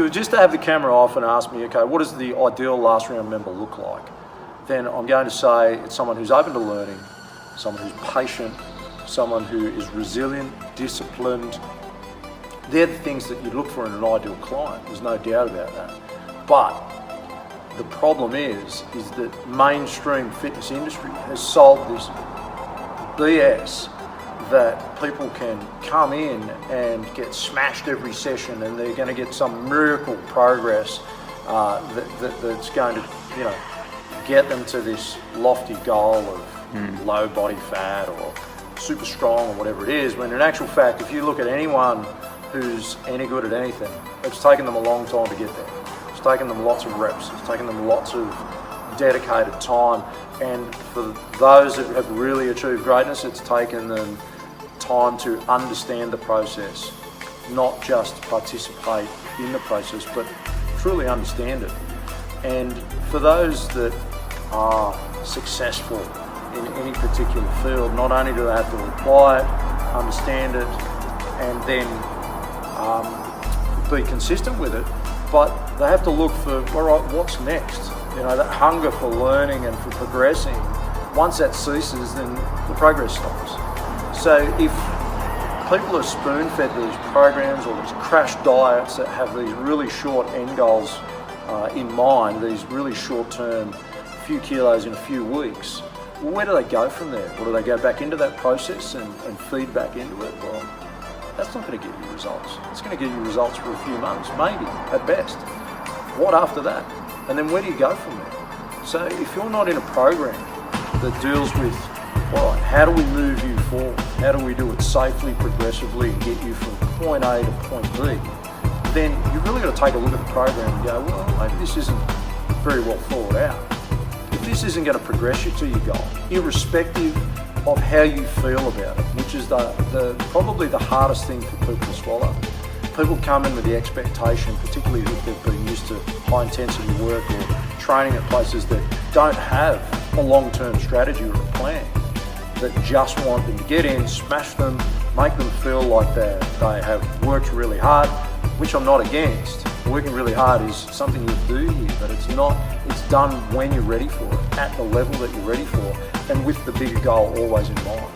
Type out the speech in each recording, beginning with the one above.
you were just to have the camera off and ask me, okay, what does the ideal last round member look like? Then I'm going to say it's someone who's open to learning, someone who's patient, someone who is resilient, disciplined. They're the things that you look for in an ideal client, there's no doubt about that. But the problem is that mainstream fitness industry has sold this BS that people can come in and get smashed every session and they're going to get some miracle progress that's going to, get them to this lofty goal of low body fat or super strong or whatever it is, when in actual fact, if you look at anyone who's any good at anything, it's taken them a long time to get there. It's taken them lots of reps, it's taken them lots of dedicated time, and for those that have really achieved greatness, it's taken them time to understand the process, not just participate in the process, but truly understand it. And for those that are successful in any particular field, not only do they have to apply it, understand it, and then be consistent with it, but they have to look for, all right, what's next? That hunger for learning and for progressing. Once that ceases, then the progress stops. So if people are spoon-fed these programs or these crash diets that have these really short end goals in mind, these really short-term few kilos in a few weeks, well, where do they go from there? Or do they go back into that process and feed back into it? Well, that's not going to get you results. It's going to get you results for a few months, maybe, at best. What after that? And then where do you go from there? So if you're not in a program that deals with, all right, how do we move you forward? How do we do it safely, progressively, and get you from point A to point B? Then you've really got to take a look at the program and go, well, maybe this isn't very well thought out. If this isn't going to progress you to your goal, irrespective of how you feel about it, which is probably the hardest thing for people to swallow. People come in with the expectation, particularly if they've been used to high intensity work or training at places that don't have a long-term strategy or a plan, that just want them to get in, smash them, make them feel like they have worked really hard, which I'm not against. Working really hard is something you do here, but it's done when you're ready for it, at the level that you're ready for, and with the bigger goal always in mind.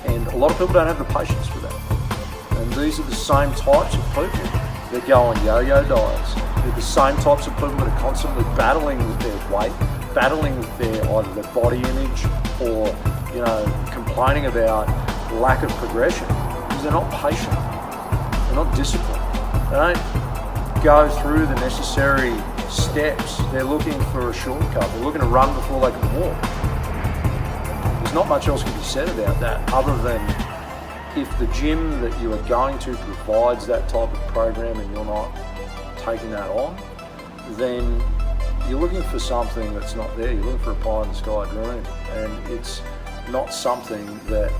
And a lot of people don't have the patience for that. And these are the same types of people that go on yo-yo diets. They're the same types of people that are constantly battling with their weight, battling with either their body image or, complaining about lack of progression, because they're not patient, they're not disciplined. They don't go through the necessary steps. They're looking for a shortcut. They're looking to run before they can walk. There's not much else can be said about that other than if the gym that you are going to provides that type of program and you're not taking that on, then you're looking for something that's not there. You're looking for a pie in the sky dream, and it's not something that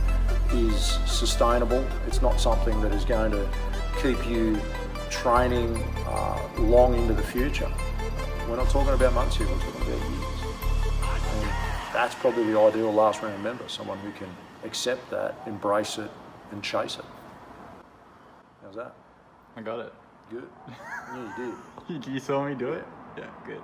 is sustainable. It's not something that is going to keep you training long into the future. We're not talking about months here, we're talking about years. And that's probably the ideal last round member, someone who can accept that, embrace it, and chase it. How's that? I got it. Good. Yeah, you did. You saw me do it? Yeah, good.